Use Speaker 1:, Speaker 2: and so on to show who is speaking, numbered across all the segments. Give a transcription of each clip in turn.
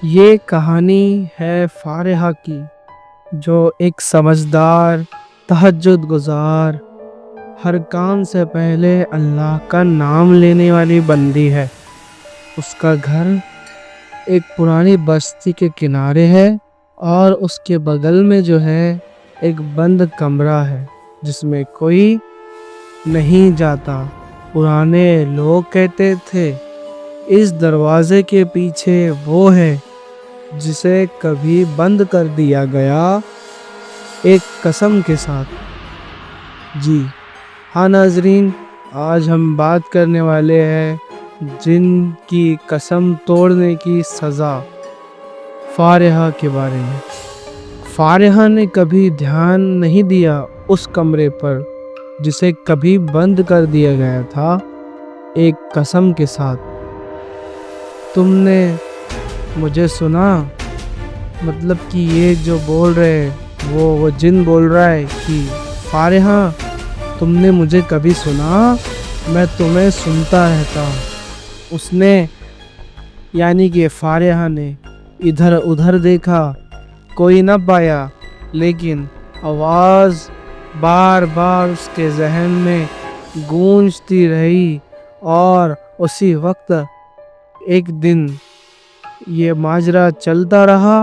Speaker 1: یہ کہانی ہے فارحہ کی، جو ایک سمجھدار تہجد گزار ہر کام سے پہلے اللہ کا نام لینے والی بندی ہے۔ اس کا گھر ایک پرانی بستی کے کنارے ہے اور اس کے بغل میں جو ہے ایک بند کمرہ ہے جس میں کوئی نہیں جاتا۔ پرانے لوگ کہتے تھے اس دروازے کے پیچھے وہ ہے جسے کبھی بند کر دیا گیا، ایک قسم کے ساتھ۔ جی ہاں ناظرین، آج ہم بات کرنے والے ہیں جن کی قسم توڑنے کی سزا، فارحہ کے بارے میں۔ فارحہ نے کبھی دھیان نہیں دیا اس کمرے پر جسے کبھی بند کر دیا گیا تھا، ایک قسم کے ساتھ۔ تم نے مجھے سنا؟ مطلب کہ یہ جو بول رہے وہ جن بول رہا ہے کہ فارحہ تم نے مجھے کبھی سنا؟ میں تمہیں سنتا رہتا ہوں۔ اس نے یعنی کہ فارحہ نے ادھر ادھر دیکھا، کوئی نہ پایا، لیکن آواز بار بار اس کے ذہن میں گونجتی رہی۔ اور اسی وقت ایک دن یہ ماجرا چلتا رہا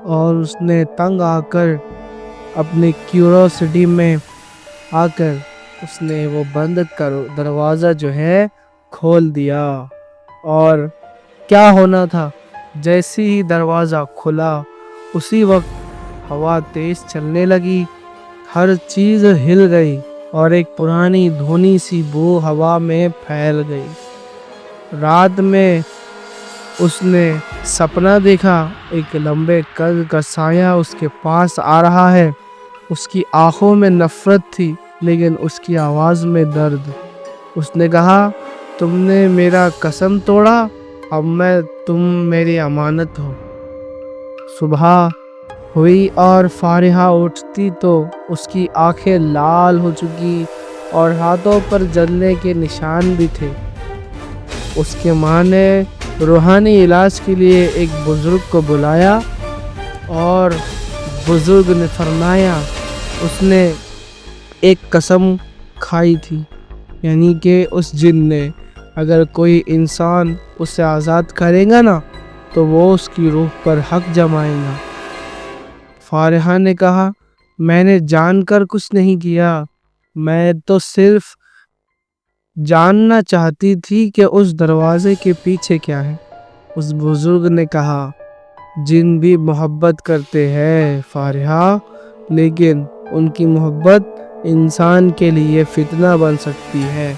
Speaker 1: اور اس نے تنگ آ کر اپنی کیوریوسٹی میں آ کر اس نے وہ بند دروازہ جو ہے کھول دیا۔ اور کیا ہونا تھا، جیسے ہی دروازہ کھلا اسی وقت ہوا تیز چلنے لگی، ہر چیز ہل گئی اور ایک پرانی دھونی سی بو ہوا میں پھیل گئی۔ رات میں اس نے سپنا دیکھا، ایک لمبے قد کا سایہ اس کے پاس آ رہا ہے۔ اس کی آنکھوں میں نفرت تھی لیکن اس کی آواز میں درد۔ اس نے کہا، تم نے میرا قسم توڑا، اب تم میری امانت ہو۔ صبح ہوئی اور فارحہ اٹھتی تو اس کی آنکھیں لال ہو چکی اور ہاتھوں پر جلنے کے نشان بھی تھے۔ اس کے ماں نے روحانی علاج کے لیے ایک بزرگ کو بلایا اور بزرگ نے فرمایا اس نے ایک قسم کھائی تھی، یعنی کہ اس جن نے اگر کوئی انسان اسے آزاد کرے گا نا تو وہ اس کی روح پر حق جمائے گا۔ فارحہ نے کہا، میں نے جان کر کچھ نہیں کیا، میں تو صرف جاننا چاہتی تھی کہ اس دروازے کے پیچھے کیا ہے۔ اس بزرگ نے کہا، جن بھی محبت کرتے ہیں فارحہ، لیکن ان کی محبت انسان کے لیے فتنہ بن سکتی ہے۔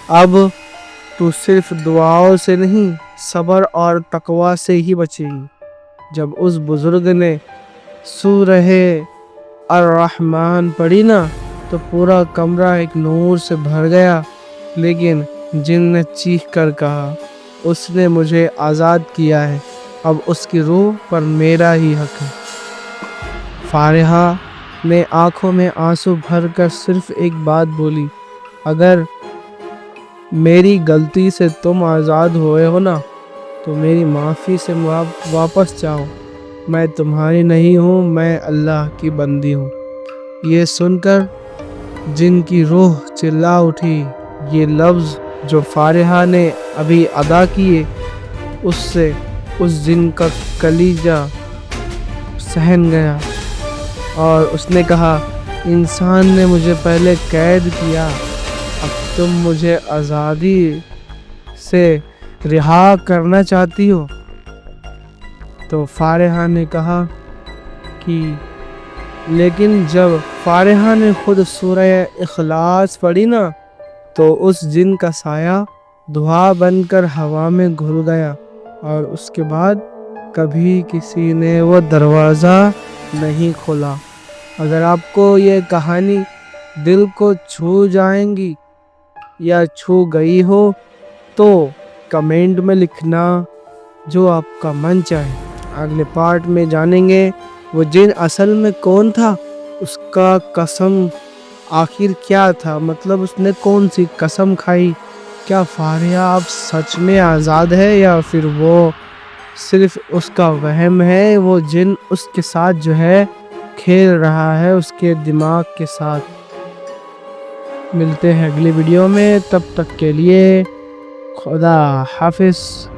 Speaker 1: اب تو صرف دعاؤں سے نہیں، صبر اور تقوی سے ہی بچے گی۔ جب اس بزرگ نے سورہ الرحمن پڑھی نا تو پورا کمرہ ایک نور سے بھر گیا، لیکن جن نے چیخ کر کہا، اس نے مجھے آزاد کیا ہے، اب اس کی روح پر میرا ہی حق ہے۔ فارحہ نے آنکھوں میں آنسو بھر کر صرف ایک بات بولی، اگر میری غلطی سے تم آزاد ہوئے ہو نا تو میری معافی سے واپس جاؤ، میں تمہاری نہیں ہوں، میں اللہ کی بندی ہوں۔ یہ سن کر جن کی روح چلا اٹھی۔ یہ لفظ جو فارحہ نے ابھی ادا کیے، اس سے اس جن کا کلیجہ سہن گیا اور اس نے کہا، انسان نے مجھے پہلے قید کیا، اب تم مجھے آزادی سے رہا کرنا چاہتی ہو؟ تو فارحہ نے کہا کہ لیکن جب فارحہ نے خود سورہ اخلاص پڑھی نا تو اس جن کا سایہ دعا بن کر ہوا میں گھل گیا اور اس کے بعد کبھی کسی نے وہ دروازہ نہیں کھولا۔ اگر آپ کو یہ کہانی دل کو چھو جائیں گی یا چھو گئی ہو تو کمنٹ میں لکھنا جو آپ کا من چاہے۔ اگلے پارٹ میں جانیں گے وہ جن اصل میں کون تھا، اس کا قسم آخر کیا تھا، مطلب اس نے کون سی قسم کھائی۔ کیا فارحہ اب سچ میں آزاد ہے یا پھر وہ صرف اس کا وہم ہے، وہ جن اس کے ساتھ جو ہے کھیل رہا ہے، اس کے دماغ کے ساتھ۔ ملتے ہیں اگلی ویڈیو میں، تب تک کے لیے خدا حافظ۔